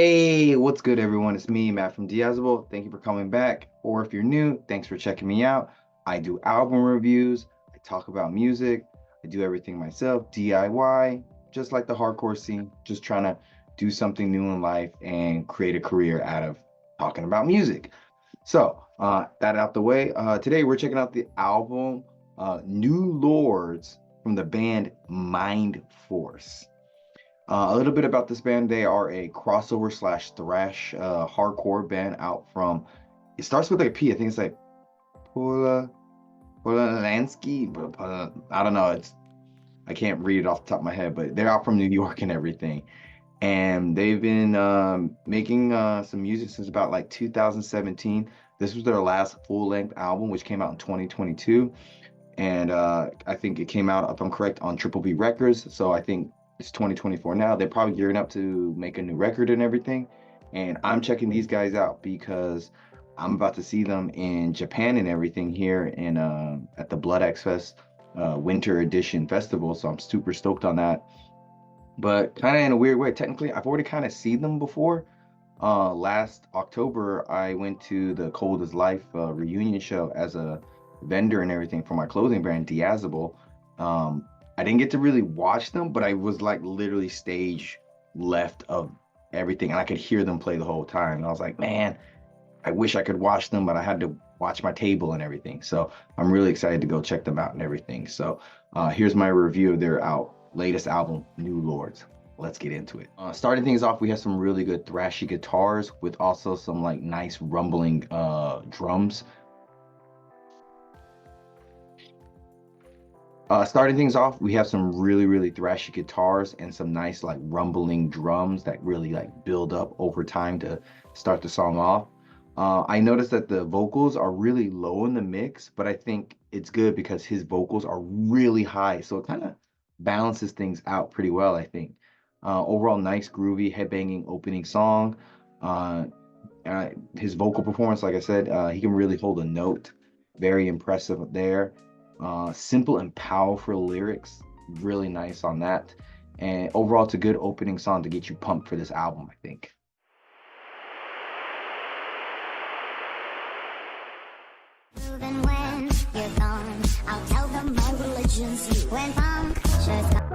Hey, what's good, everyone? It's me, Matt from Diazable. Thank you for coming back. Or if you're new, thanks for checking me out. I do album reviews, I talk about music, I do everything myself, DIY, just like the hardcore scene, just trying to do something new in life and create a career out of talking about music. That out the way, today we're checking out the album New Lords from the band Mindforce. A little bit about this band. They are a crossover slash thrash hardcore band out from, it starts with like a P. I think it's like Pola, Polalansky, but I don't know. I can't read it off the top of my head, but they're out from New York and everything. And they've been making some music since about like 2017. This was their last full-length album, which came out in 2022. And I think it came out, if I'm correct, on Triple B Records. So I think it's 2024 now. They're probably gearing up to make a new record and everything. And I'm checking these guys out because I'm about to see them in Japan and everything here in at the Blood X Fest Winter Edition Festival. So I'm super stoked on that. But kind of in a weird way, technically, I've already kind of seen them before. Last October, I went to the Cold as Life reunion show as a vendor and everything for my clothing brand, Diazable. I didn't get to really watch them, but I was like literally stage left of everything, and I could hear them play the whole time. And I was like, man, I wish I could watch them, but I had to watch my table and everything. So I'm really excited to go check them out and everything. So here's my review of their latest album, New Lords. Let's get into it. Starting things off, we have some really good thrashy guitars with also some like nice rumbling drums. Starting things off, we have some really thrashy guitars and some nice like rumbling drums that really like build up over time to start the song off. I noticed that the vocals are really low in the mix, but I think it's good because his vocals are really high, so it kind of balances things out pretty well, I think. Overall, nice, groovy, headbanging opening song. Uh, his vocal performance, like I said, he can really hold a note. Very impressive there. Simple and powerful lyrics, really nice on that. And overall, it's a good opening song to get you pumped for this album, I think. Even when you're gone, I'll tell them my religion's you. When punctures come.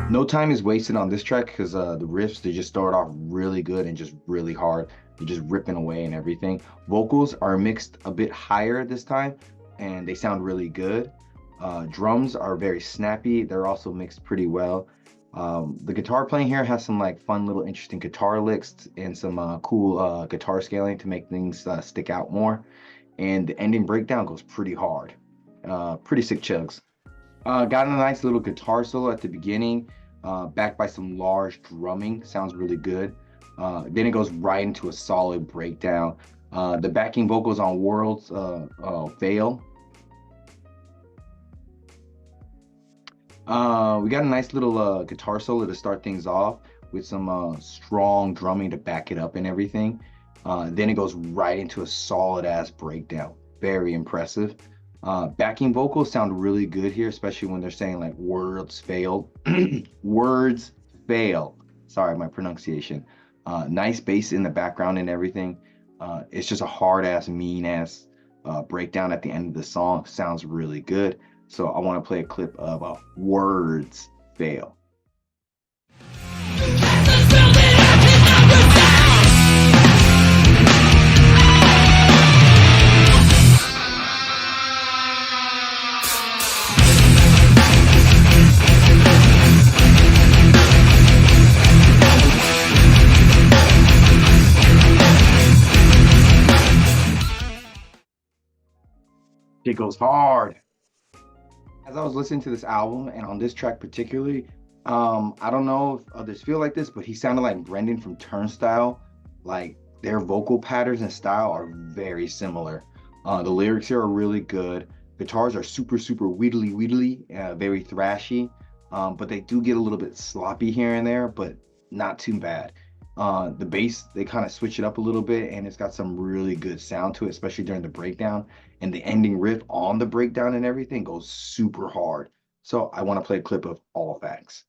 No time is wasted on this track because the riffs, they just start off really good and just really hard. They're just ripping away and everything. Vocals are mixed a bit higher this time and they sound really good. Drums are very snappy. They're also mixed pretty well. The guitar playing here has some like fun little interesting guitar licks and some cool guitar scaling to make things stick out more. And the ending breakdown goes pretty hard. Pretty sick chugs. Got a nice little guitar solo at the beginning, backed by some large drumming. Sounds really good. Then it goes right into a solid breakdown. The backing vocals on Worlds fail. We got a nice little guitar solo to start things off with some strong drumming to back it up and everything. Then it goes right into a solid ass breakdown. Very impressive. Backing vocals sound really good here, especially when they're saying like words fail. Words fail. Sorry, my pronunciation. Nice bass in the background and everything. It's just a hard ass, mean ass breakdown at the end of the song. Sounds really good. So I want to play a clip of Words Fail. It goes hard. As I was listening to this album and on this track particularly, I don't know if others feel like this, but he sounded like Brendan from Turnstile. Like their vocal patterns and style are very similar. The lyrics here are really good. Guitars are super wheedly, very thrashy. But they do get a little bit sloppy here and there, but not too bad. The bass, they kind of switch it up a little bit, and it's got some really good sound to it, especially during the breakdown. And the ending riff on the breakdown and everything goes super hard. So I want to play a clip of All Facts.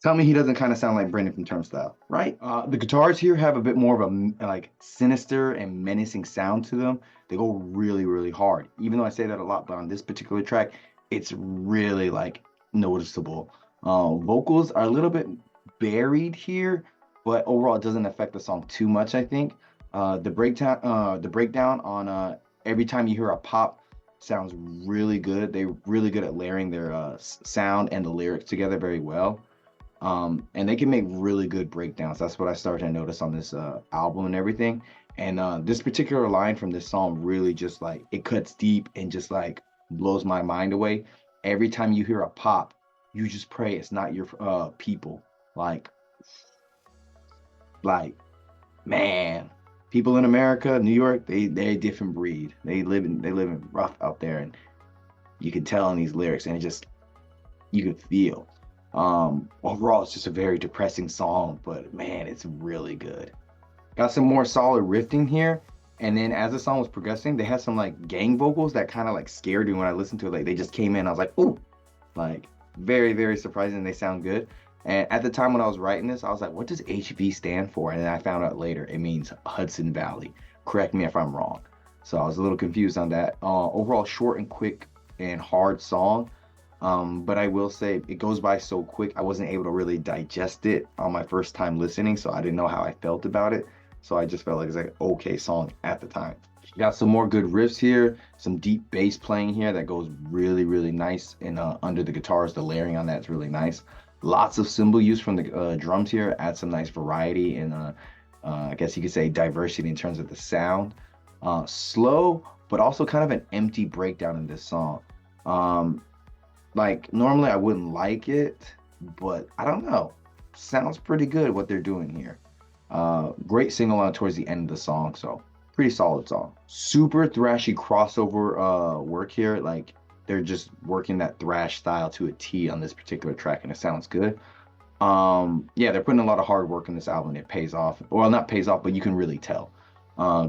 Tell me he doesn't kind of sound like Brendan from Turnstile, right? The guitars here have a bit more of a like sinister and menacing sound to them. They go really, really hard. Even though I say that a lot, but on this particular track, it's really like noticeable. Vocals are a little bit buried here, but overall it doesn't affect the song too much, I think. The breakdown on every time you hear a pop sounds really good. They're really good at layering their sound and the lyrics together very well. And they can make really good breakdowns. That's what I started to notice on this album and everything. And this particular line from this song really just like, it cuts deep and just like blows my mind away. Every time you hear a pop, you just pray it's not your people. Like, man, people in America, New York, they're a different breed. They live in rough out there, and you can tell in these lyrics, and it just, you can feel. Overall, it's just a very depressing song, but man, it's really good. Got some more solid riffing here, and then as the song was progressing, they had some like gang vocals that kind of like scared me when I listened to it. Like they just came in, I was like, ooh, like very, very surprising. They sound good. And at the time when I was writing this, I was like, what does HV stand for? And then I found out later it means Hudson Valley. Correct me if I'm wrong. So I was a little confused on that. Overall, short and quick and hard song. But I will say it goes by so quick, I wasn't able to really digest it on my first time listening, so I didn't know how I felt about it. So I just felt like it's like an okay song at the time. Got some more good riffs here, some deep bass playing here that goes really, really nice. And under the guitars, the layering on that is really nice. Lots of cymbal use from the drums here, add some nice variety and I guess you could say diversity in terms of the sound. Slow, but also kind of an empty breakdown in this song. Like normally I wouldn't like it, but I don't know. Sounds pretty good what they're doing here. Great sing-along towards the end of the song, so pretty solid song. Super thrashy crossover work here. Like they're just working that thrash style to a T on this particular track, and it sounds good. Yeah, they're putting a lot of hard work in this album. It pays off. Well, not pays off, but you can really tell.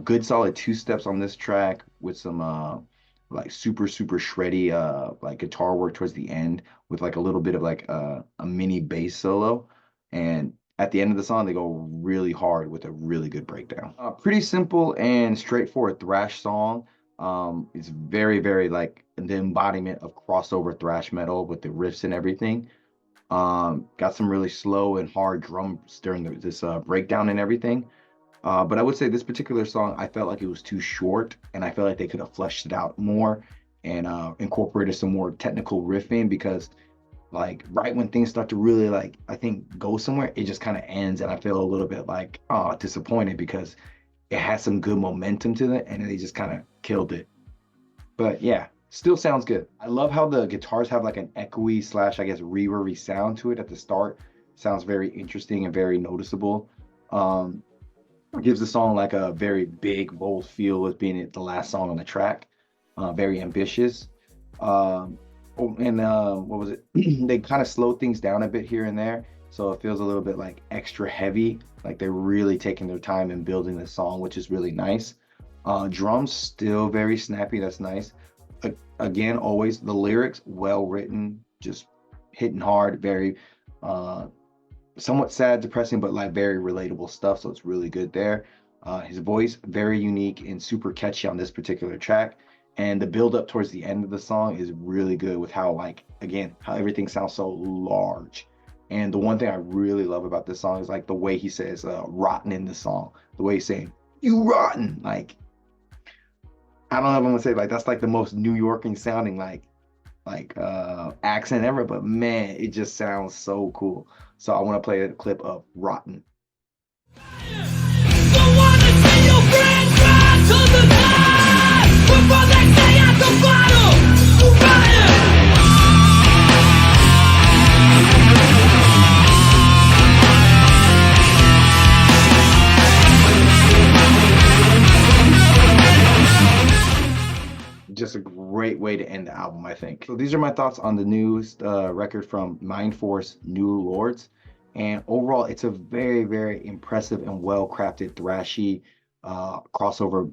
Good solid two steps on this track with some like super shreddy like guitar work towards the end with like a little bit of like a mini bass solo. And at the end of the song, they go really hard with a really good breakdown. Pretty simple and straightforward thrash song. It's very like the embodiment of crossover thrash metal with the riffs and everything. Got some really slow and hard drums during this breakdown and everything. But I would say this particular song, I felt like it was too short, and I felt like they could have fleshed it out more and incorporated some more technical riffing, because like right when things start to really like, I think, go somewhere, it just kind of ends, and I feel a little bit like disappointed because it had some good momentum to it and they just kind of killed it. But yeah, still sounds good. I love how the guitars have like an echoey / I guess reverby sound to it at the start. Sounds very interesting and very noticeable. Gives the song like a very big, bold feel with being the last song on the track. Very ambitious. What was it? They kind of slow things down a bit here and there, so it feels a little bit like extra heavy, like they're really taking their time in building the song, which is really nice. Drums still very snappy. That's nice. Again, always the lyrics well written, just hitting hard, very somewhat sad, depressing, but like very relatable stuff, so it's really good there. His voice very unique and super catchy on this particular track, and the build up towards the end of the song is really good with how, like, again, how everything sounds so large. And the one thing I really love about this song is like the way he says rotten in the song, the way he's saying you rotten. Like, I don't know if I'm gonna say, like, that's like the most New Yorking sounding like accent ever, but man, it just sounds so cool. So I want to play a clip of Rotten. album, I think. So these are my thoughts on the newest record from Mindforce, New Lords. And overall, it's a very, very impressive and well-crafted thrashy crossover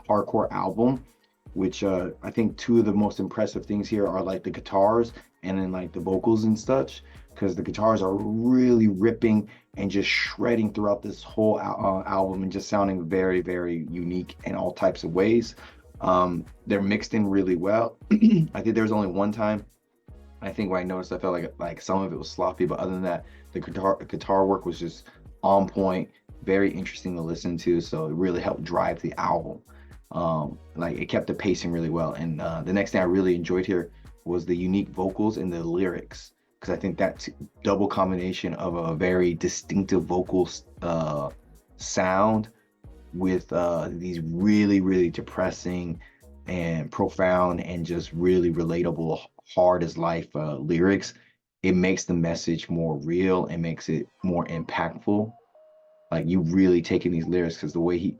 hardcore album, which I think two of the most impressive things here are like the guitars and then like the vocals and such, because the guitars are really ripping and just shredding throughout this whole album and just sounding very, very unique in all types of ways. They're mixed in really well. I think there was only one time I think when I noticed I felt like some of it was sloppy, but other than that, the guitar work was just on point, very interesting to listen to. So it really helped drive the album. Like it kept the pacing really well. And the next thing I really enjoyed here was the unique vocals and the lyrics, because I think that double combination of a very distinctive vocal sound with these really, really depressing and profound and just really relatable, hard as life lyrics, it makes the message more real and makes it more impactful. Like you really taking these lyrics, because the way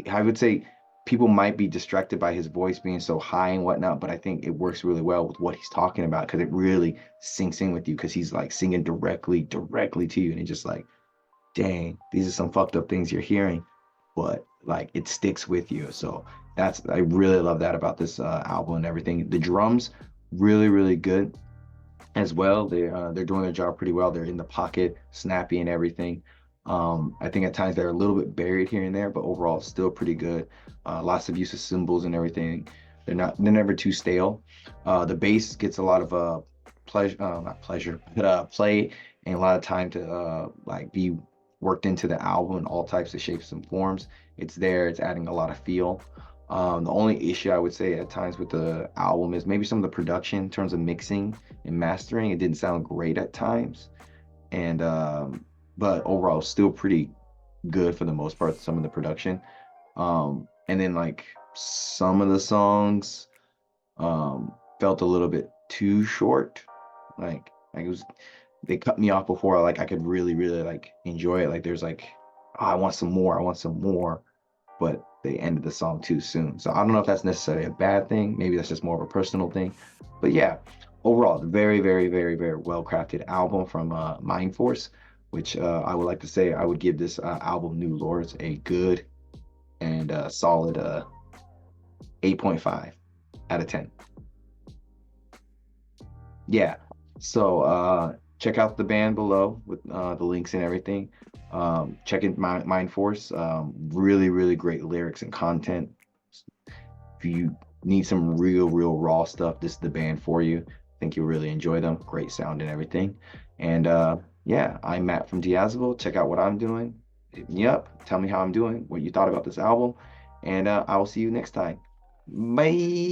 I would say people might be distracted by his voice being so high and whatnot, but I think it works really well with what he's talking about, because it really sinks in with you, because he's like singing directly to you, and it's just like, dang, these are some fucked up things you're hearing, but like it sticks with you. So I really love that about this album and everything. The drums, really, really good as well. They're doing their job pretty well. They're in the pocket, snappy and everything. I think at times they're a little bit buried here and there, but overall still pretty good. Lots of use of cymbals and everything. They're never too stale. The bass gets a lot of pleasure, not pleasure, but play, and a lot of time to like be worked into the album in all types of shapes and forms. It's there, it's adding a lot of feel. The only issue I would say at times with the album is maybe some of the production in terms of mixing and mastering. It didn't sound great at times. And but overall still pretty good for the most part, some of the production. And then like some of the songs felt a little bit too short. Like it was, they cut me off before like I could really, really like enjoy it. Like there's like, oh, I want some more, but they ended the song too soon. So I don't know if that's necessarily a bad thing. Maybe that's just more of a personal thing. But yeah, overall, very, very, very, very well crafted album from Mindforce, which I would like to say I would give this album, New Lords, a good and solid 8.5 out of 10. Yeah. So check out the band below with the links and everything. Check in Mindforce. Really, really great lyrics and content. If you need some real, real raw stuff, this is the band for you. I think you'll really enjoy them. Great sound and everything. And yeah, I'm Matt from Diazable. Check out what I'm doing. Hit me up. Tell me how I'm doing, what you thought about this album. And I will see you next time. Bye.